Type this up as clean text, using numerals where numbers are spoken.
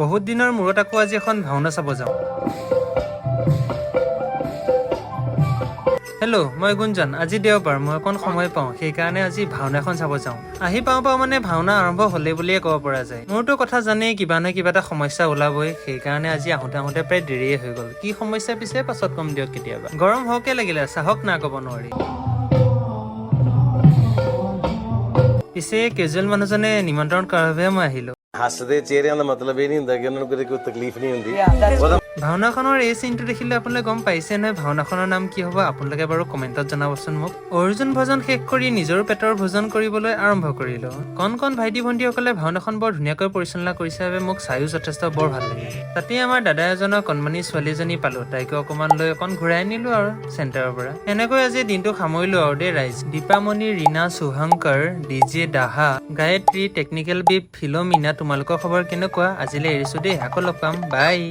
বহুত দিনৰ মূৰত আকৌ আজি এখন ভাওনা চাব যাওঁ। হেল্ল' মই গুঞ্জন। আজি দেওবাৰ, মই অকণ সময় পাওঁ, সেইকাৰণে আজি ভাওনা এখন চাব যাওঁ। আহি পাওঁ মানে ভাওনা আৰম্ভ হ'লে বুলিয়ে ক'ব পৰা যায়। মোৰতো কথা জানেই, কিবা নহয় কিবা এটা সমস্যা ওলাবই, সেইকাৰণে আজি আহোঁতে প্ৰায় দেৰিয়ে হৈ গ'ল। কি সমস্যা পিছে পাছত কম দিয়ক কেতিয়াবা। গৰম হওকে লাগিলে, চাহক না ক'ব নোৱাৰি। পিছে কেজুৱেল মানুহজনে নিমন্ত্ৰণ কৰাৰ বাবেহে মই আহিলো। ਹੱਸਦੇ ਚਿਹਰਿਆਂ ਦਾ ਮਤਲਬ ਇਹ ਨਹੀਂ ਹੁੰਦਾ ਕਿ ਉਹਨਾਂ ਨੂੰ ਕਦੇ ਕੋਈ ਤਕਲੀਫ ਨਹੀਂ ਹੁੰਦੀ। ভাওনাখনৰ এই চিনটো দেখিলে আপোনালোকে গম পাইছে নহয় ভাওনাখনৰ নাম কি হ'ব। আপোনালোকে বাৰু কমেণ্টত জনাবচোন মোক। অৰ্জুন ভোজন শেষ কৰি নিজৰ পেটৰ ভোজন কৰিবলৈ আৰম্ভ কৰিলো। কণ ভাইটি ভণ্টিসকলে ভাওনাখন বৰ ধুনীয়াকৈ পৰিচালনা কৰিছে বাবে মোক চাইও যথেষ্ট বৰ ভাল লাগিল। তাতে আমাৰ দাদা এজনৰ কণমানি ছোৱালী এজনী পালো, তাইকো অকণমান লৈ অকণ ঘূৰাই আনিলো আৰু চেণ্টাৰৰ পৰা। এনেকৈ আজি দিনটো সামৰিলো আৰু দেই ৰাইজ। দীপামণি, ৰীনা, শুভঙ্কৰ, ডিজে, দাহা, গায়ত্ৰী, টেকনিকেল বিপ, ফিলমিনা, তোমালোকৰ খবৰ কেনেকুৱা? আজিলৈ এৰিছো দেই, আকৌ লগ পাম, বাই।